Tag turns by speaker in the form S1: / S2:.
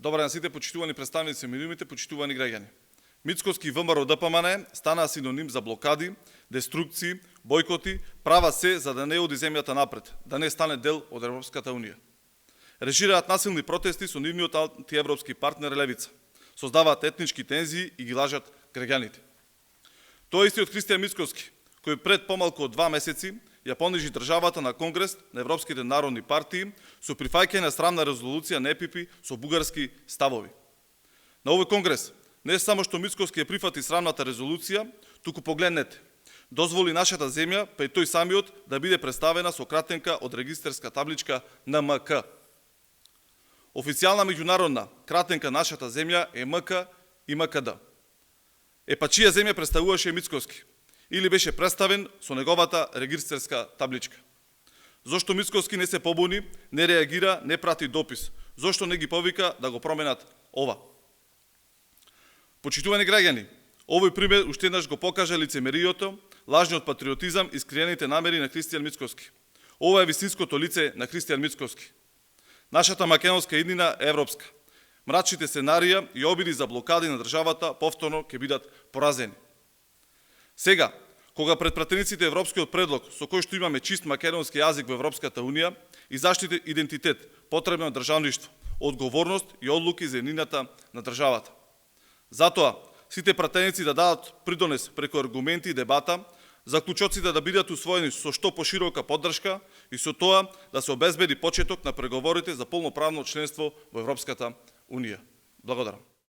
S1: Добар ден сите почитувани представници медиумите, почитувани граѓани. Мицкоски ВМРО ДПМН стана синоним за блокади, деструкции, бойкоти, права се за да не оди земјата напред, да не стане дел од Европската унија. Режираат насилни протести со нивниот антиевропски партнер Левица. Создаваат етнички тензии и ги лажат граѓаните. Тој истиот Христијан Мицкоски, кој пред помалку од 2 месеци ја понижи државата на Конгрес на Европските народни партии со прифаќање на срамна резолуција на ЕПП со бугарски ставови. На овој конгрес не само што Мицкоски ја прифати срамната резолуција, туку погледнете, дозволи нашата земја, па и тој самиот, да биде представена со кратенка од регистерска табличка НМК. Официјална меѓународна кратенка нашата земја е МК и МКД. Па чија земја представуваше Мицкоски? Или беше представен со неговата регистерска табличка? Зошто Мицкоски не се побуни, не реагира, не прати допис? Зошто не ги повика да го променат ова? Почитувани граѓани, овој пример уште еднаш го покажа лицемерието, лажниот патриотизам и скриените намери на Христијан Мицкоски. Ова е вистинското лице на Христијан Мицкоски. Нашата македонска иднина е европска. Мрачните сценарија и обиди за блокади на државата повторно ќе бидат поразени. Сега, кога пред пратениците европскиот предлог со кој што имаме чист македонски јазик во Европската унија и заштита идентитет, потребно државништво, одговорност и одлуки за еднината на државата. Затоа, сите пратеници да дадат придонес преку аргументи и дебата, заклучоците да бидат усвоени со што поширока поддршка и со тоа да се обезбеди почеток на преговорите за полноправно членство во Европската унија. Благодарам.